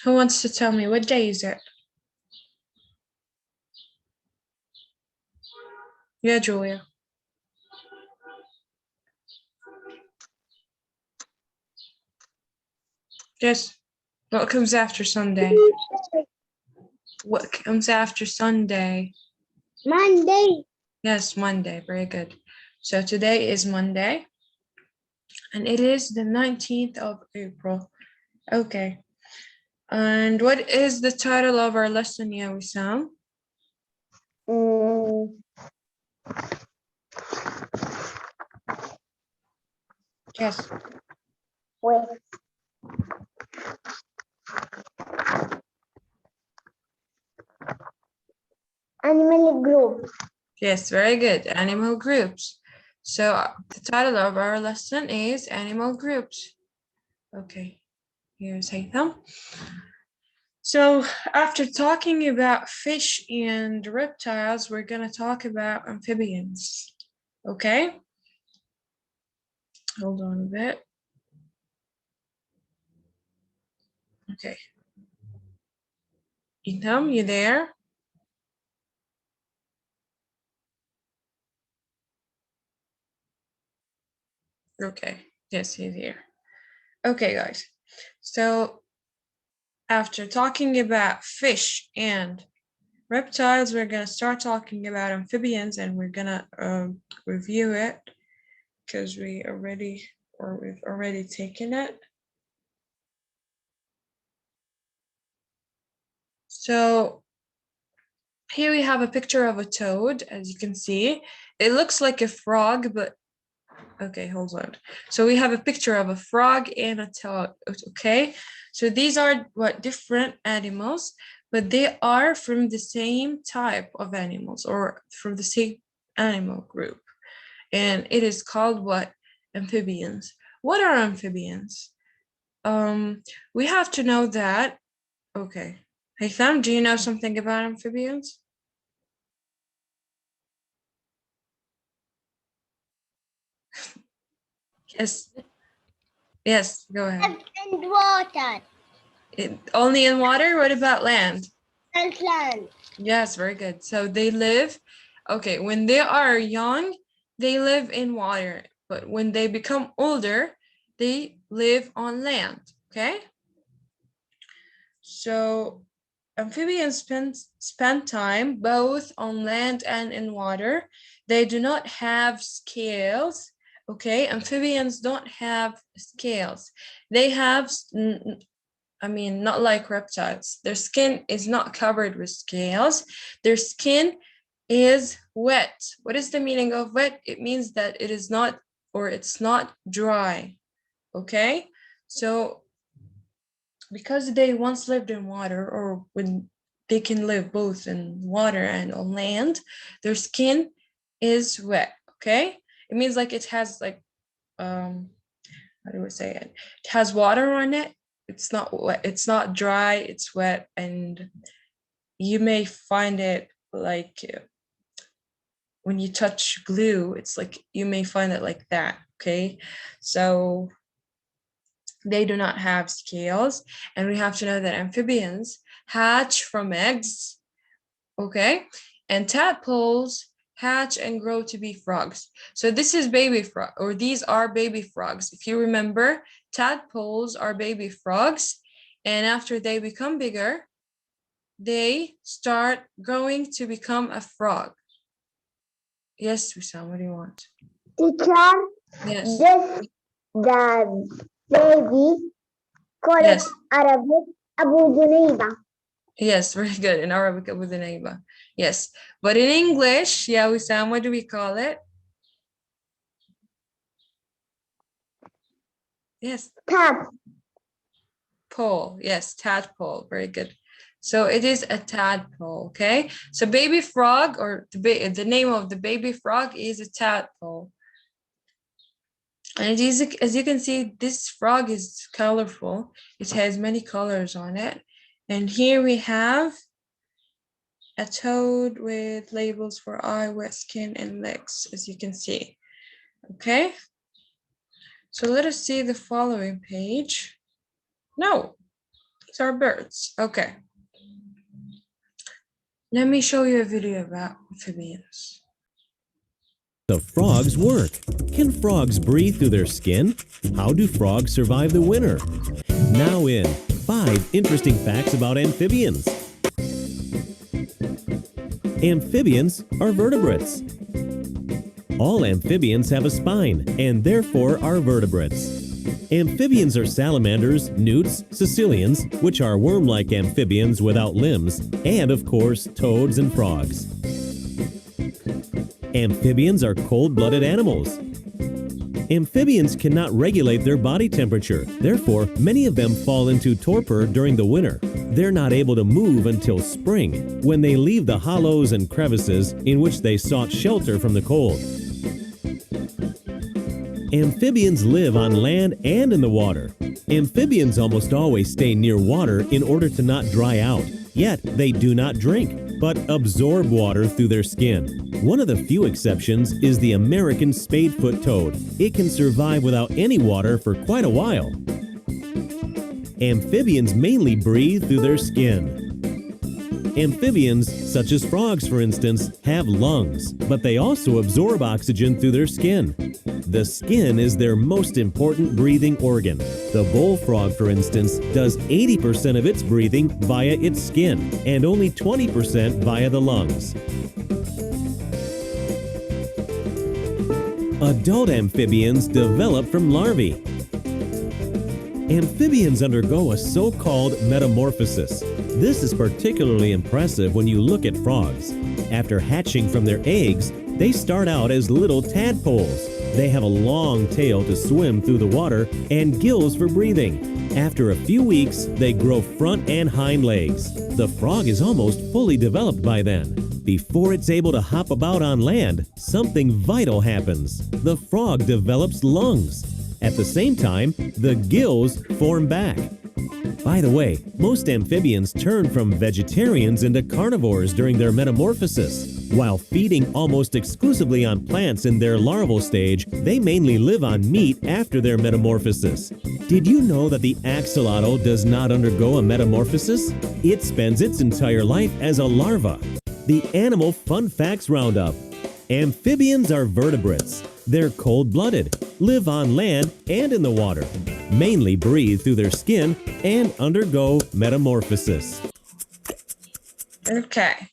Who wants to tell me what day is it? Yeah, Julia. Yes. What comes after Sunday? What comes after Sunday? Monday. Yes, Monday. Very good. So today is Monday, and it is the 19th of April. Okay. And what is the title of our lesson, yeah, Wissam? Yes. Wait. Animal group. Yes, very good. Animal groups. So the title of our lesson is Animal Groups. Okay, here's Haytham. So after talking about fish and reptiles, we're going to talk about amphibians. Okay? Hold on a bit. Okay. Haytham, you there? Okay. Yes, he's here. Okay, guys. So after talking about fish and reptiles, we're going to start talking about amphibians, and we're going to review it because we've already taken it. So here we have a picture of a toad, as you can see. It looks like a frog, but okay, hold on. So we have a picture of a frog and a toad, okay? So these are what different animals, but they are from the same type of animals or from the same animal group. And it is called what? Amphibians. What are amphibians? We have to know that, okay. Haytham, do you know something about amphibians? Yes. Yes, go ahead. And water. Only in water? What about land? And land. Yes, very good. So they live, okay, when they are young, they live in water. But when they become older, they live on land, okay? So amphibians spend time both on land and in water. They do not have scales. Okay, amphibians don't have scales. They have, I mean, not like reptiles. Their skin is not covered with scales. Their skin is wet. What is the meaning of wet? It means that it is not, or it's not dry. Okay, so because they once lived in water, or when they can live both in water and on land, their skin is wet. Okay, it means like it has like how do we say it? It has water on it. It's not wet, it's not dry, it's wet, and you may find it like when you touch glue, it's like you may find it like that. Okay, so they do not have scales, and we have to know that amphibians hatch from eggs, okay? And tadpoles hatch and grow to be frogs. So this is baby frog, or these are baby frogs. If you remember, tadpoles are baby frogs, and after they become bigger, they start growing to become a frog. Yes, Wissam, what do you want? Teacher, Yes. this the baby called Yes. Arabic Abu Junayba. Yes, very good. In Arabic, Abu Dhanayba. Yes. But in English, yeah, Wissam, what do we call it? Yes. Tadpole. Yes, tadpole. Very good. So it is a tadpole, okay? So baby frog, or the name of the baby frog is a tadpole. And it is, as you can see, this frog is colorful. It has many colors on it. And here we have a toad with labels for eye, wet skin, and legs, as you can see. Okay, so let us see the following page. No, Frogs are birds. Okay. Let me show you a video about amphibians. The frogs work. Can frogs breathe through their skin? How do frogs survive the winter? Now in 5 interesting facts about amphibians. Amphibians are vertebrates. All amphibians have a spine and therefore are vertebrates. Amphibians are salamanders, newts, caecilians, which are worm-like amphibians without limbs, and of course, toads and frogs. Amphibians are cold-blooded animals. Amphibians cannot regulate their body temperature. Therefore, many of them fall into torpor during the winter. They're not able to move until spring, when they leave the hollows and crevices in which they sought shelter from the cold. Amphibians live on land and in the water. Amphibians almost always stay near water in order to not dry out. Yet, they do not drink, but absorb water through their skin. One of the few exceptions is the American spadefoot toad. It can survive without any water for quite a while. Amphibians mainly breathe through their skin. Amphibians, such as frogs for instance, have lungs, but they also absorb oxygen through their skin. The skin is their most important breathing organ. The bullfrog, for instance, does 80% of its breathing via its skin and only 20% via the lungs. Adult amphibians develop from larvae. Amphibians undergo a so-called metamorphosis. This is particularly impressive when you look at frogs. After hatching from their eggs, they start out as little tadpoles. They have a long tail to swim through the water and gills for breathing. After a few weeks, they grow front and hind legs. The frog is almost fully developed by then. Before it's able to hop about on land, something vital happens. The frog develops lungs. At the same time, the gills form back. By the way, most amphibians turn from vegetarians into carnivores during their metamorphosis. While feeding almost exclusively on plants in their larval stage, they mainly live on meat after their metamorphosis. Did you know that the axolotl does not undergo a metamorphosis? It spends its entire life as a larva. The Animal Fun Facts Roundup. Amphibians are vertebrates. They're cold-blooded, live on land and in the water, mainly breathe through their skin, and undergo metamorphosis. Okay.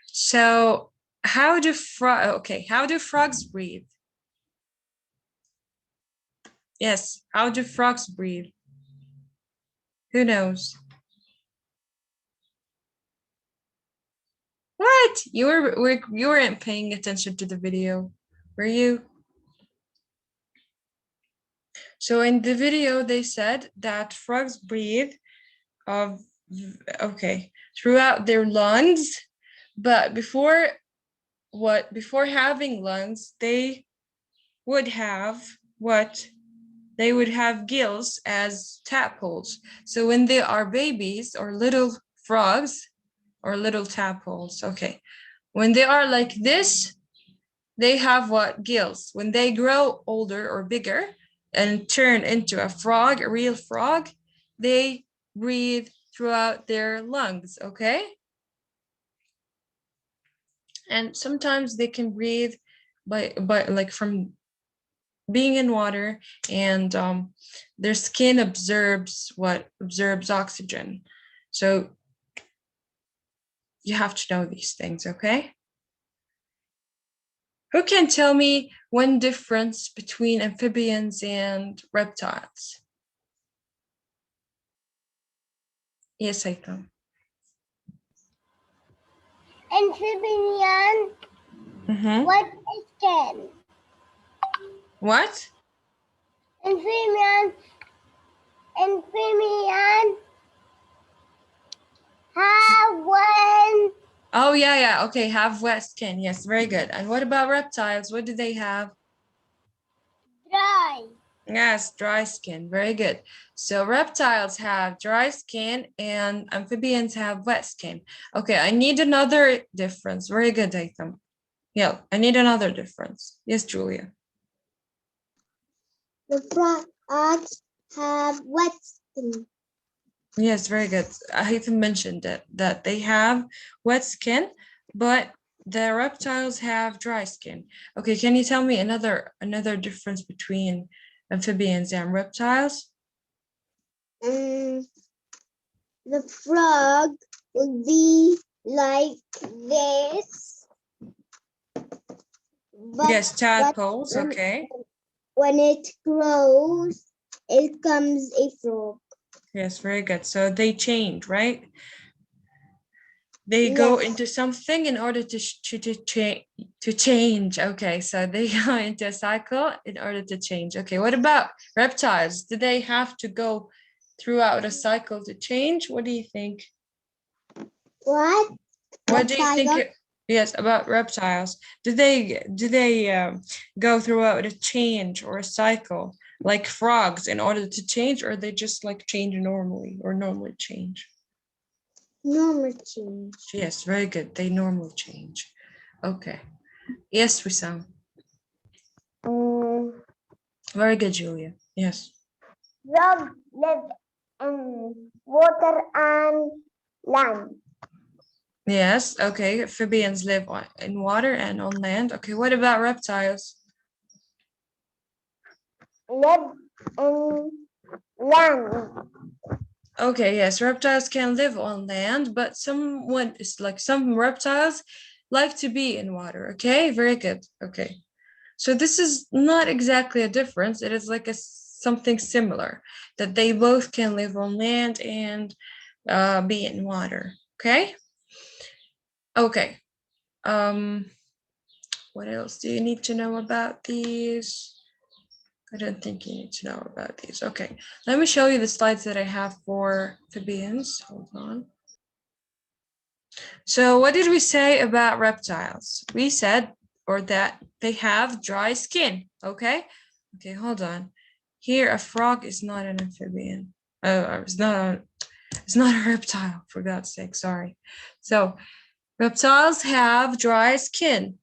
So how do frogs breathe? Yes, how do frogs breathe? Who knows? What? You weren't paying attention to the video, were you? So in the video, they said that frogs breathe throughout their lungs, but before having lungs, they would have They would have gills as tadpoles. So when they are babies or little frogs or little tadpoles, when they are like this, they have gills. When they grow older or bigger and turn into a frog, a real frog, they breathe throughout their lungs, okay? And sometimes they can breathe by like from being in water, and their skin absorbs oxygen. So you have to know these things, okay? Who can tell me one difference between amphibians and reptiles? Yes, I can. Amphibian. What is skin? What? Amphibian have one. Oh, yeah. Okay, have wet skin. Yes, very good. And what about reptiles? What do they have? Dry. Yes, dry skin. Very good. So reptiles have dry skin and amphibians have wet skin. Okay, I need another difference. Very good, Aitam. Yeah, I need another difference. Yes, Julia. The frogs have wet skin. Yes, very good. I even mentioned it that they have wet skin, but the reptiles have dry skin. Okay, can you tell me another difference between amphibians and reptiles? The frog will be like this, but Yes, tadpoles. Okay. when it grows, it comes a frog. Yes, very good. So they change, right? They go Yes. into something in order to change. Okay, so they go into a cycle in order to change. Okay, what about reptiles? Do they have to go throughout a cycle to change? What do you think? What? What do you think? Tiger? Yes, about reptiles. Do they go throughout a change or a cycle like frogs in order to change, or they just like change normally or normally change? Normal change. Yes, very good. They normally change. Okay. Yes, Wissam. Very good, Julia. Yes. Frogs live in water and land. Yes. Okay. Amphibians live in water and on land. Okay. What about reptiles? Live in land. Okay. Yes. Reptiles can live on land, but some reptiles like to be in water. Okay. Very good. Okay. So this is not exactly a difference. It is like something similar that they both can live on land and be in water. Okay. Okay. What else do you need to know about these? I don't think you need to know about these. Okay, let me show you the slides that I have for amphibians. Hold on. So what did we say about reptiles? We said, or that they have dry skin, okay? Okay, hold on. Here, a frog is not an amphibian. Oh, it's not a reptile, for God's sake, sorry. So reptiles have dry skin.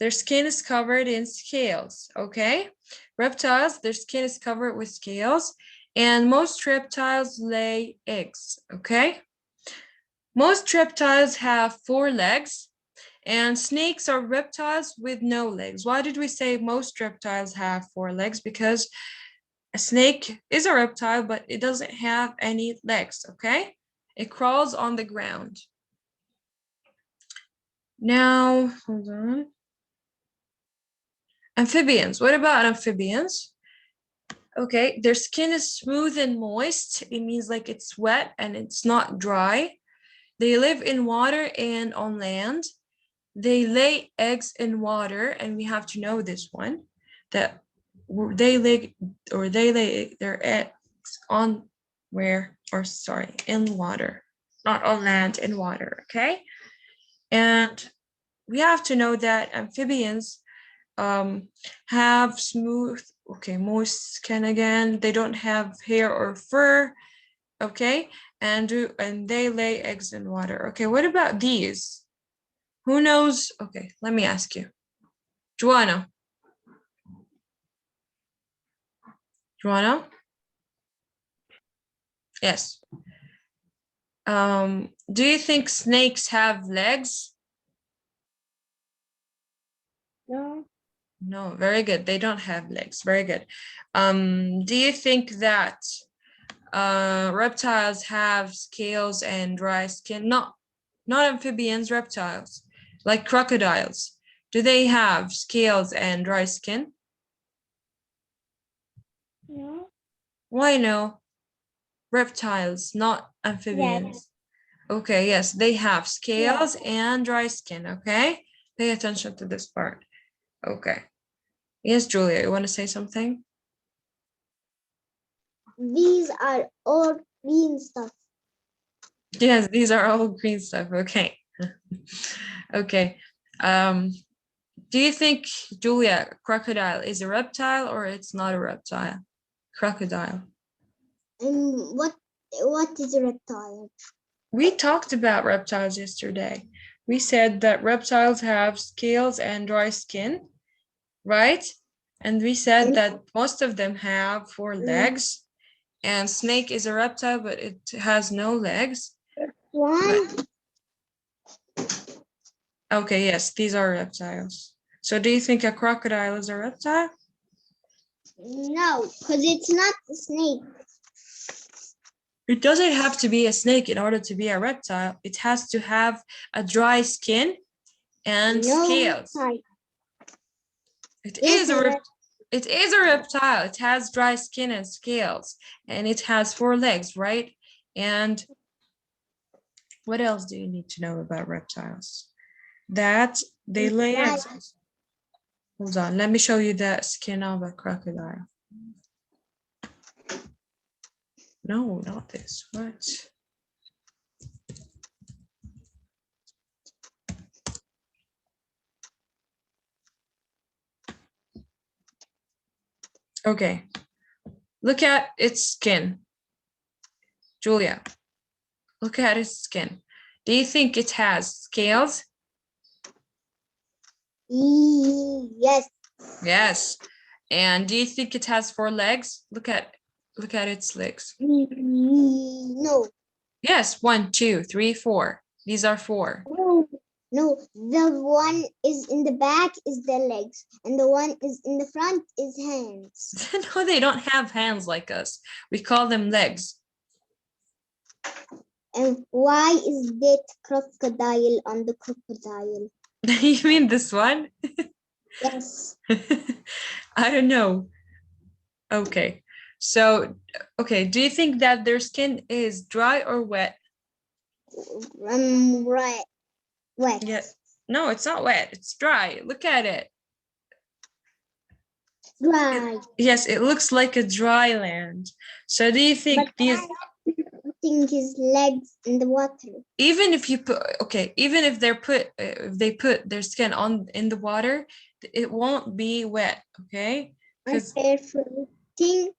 Their skin is covered in scales, okay? Reptiles, their skin is covered with scales, and most reptiles lay eggs, okay? Most reptiles have 4 legs, and snakes are reptiles with no legs. Why did we say most reptiles have 4 legs? Because a snake is a reptile, but it doesn't have any legs, okay? It crawls on the ground. Now, hold on. Amphibians. What about amphibians? Okay, their skin is smooth and moist. It means like it's wet and it's not dry. They live in water and on land. They lay eggs in water, and we have to know this one, that they lay their eggs on in water, not on land, in water, okay? And we have to know that amphibians have smooth, moist skin again. They don't have hair or fur, okay? And they lay eggs in water. Okay, what about these? Who knows? Okay, let me ask you. Joanna. Joanna? Yes. Do you think snakes have legs? No. No, very good. They don't have legs. Very good. Do you think that reptiles have scales and dry skin? Not amphibians, reptiles, like crocodiles. Do they have scales and dry skin? No. Why no? Reptiles, not amphibians. Yes. Okay, yes, they have Yes. scales and dry skin, okay? Pay attention to this part. Okay. Yes, Julia, you want to say something? These are all green stuff. Yes, these are all green stuff, okay. Okay. Do you think, Julia, crocodile is a reptile or it's not a reptile? Crocodile. And what is a reptile? We talked about reptiles yesterday. We said that reptiles have scales and dry skin, right? And we said that most of them have 4 legs And snake is a reptile, but it has no legs. One. Okay, yes, these are reptiles. So do you think a crocodile is a reptile? No, because it's not a snake. It doesn't have to be a snake in order to be a reptile. It has to have a dry skin and No, scales. sorry. It Yes, is a reptile. It has dry skin and scales, and it has 4 legs, right? And what else do you need to know about reptiles? That they lay eggs. Hold on, let me show you the skin of a crocodile. No, not this. What? Okay. Look at its skin. Julia, look at its skin. Do you think it has scales? Yes. Yes. And do you think it has 4 legs? Look at its legs. No. Yes, 1, 2, 3, 4. These are 4. No, the one is in the back is the legs, and the one is in the front is hands. No, they don't have hands like us. We call them legs. And why is that crocodile on the crocodile? You mean this one? Yes. I don't know. Okay. So, okay, do you think that their skin is dry or wet? Right. Wet. Yeah. No, it's not wet. It's dry. Look at it. Dry. Yes, it looks like a dry land. So do you think But these, putting his legs in the water. even if you put, okay, even if if they put their skin on in the water, it won't be wet, okay? And Because they're floating.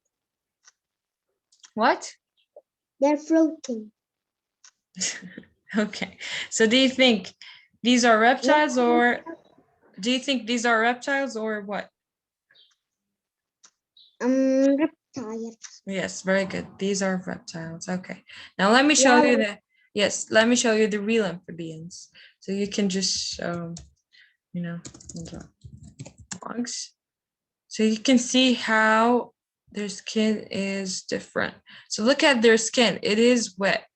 what? They're floating. Okay. So do you think these are reptiles, or do you think these are reptiles or what? Reptile. Yes, very good. These are reptiles. Okay. Now let me show you let me show you the real amphibians. So you can just you know, hold on. Logs. So you can see how their skin is different. So look at their skin. It is wet,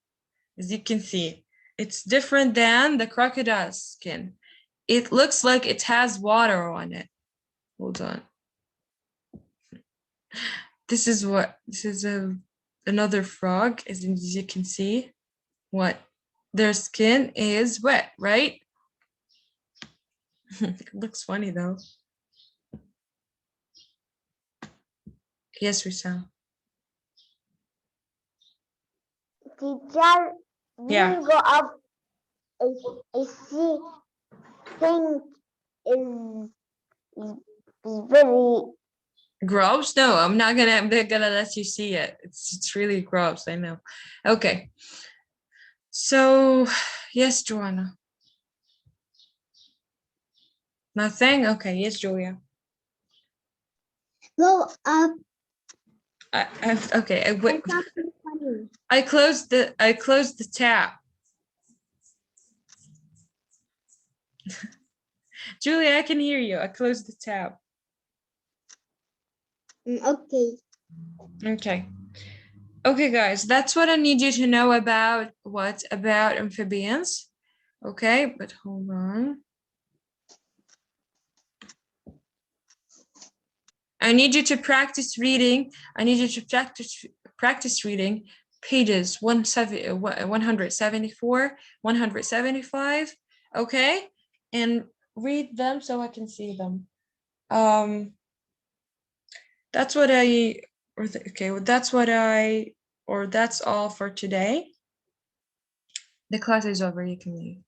as you can see. It's different than the crocodile's skin. It looks like it has water on it. Hold on. This is another frog, as you can see. What? Their skin is wet, right? It looks funny though. Yes, Risa. Teacher, Yeah. go up. I see thing is very Gross? No, I'm not gonna let you see it. It's really gross, I know. Okay. So yes, Joanna. Nothing? Okay, yes, Julia. go up. Okay, wait. Something funny. I closed the tab. Julia, I can hear you. I closed the tab. Okay. Okay. Okay, guys, that's what I need you to know about amphibians. Okay, but hold on. I need you to practice reading. I need you to practice reading pages 174, 175. Okay, and read them so I can see them. That's what I okay. Well, that's all for today. The class is over. You can leave.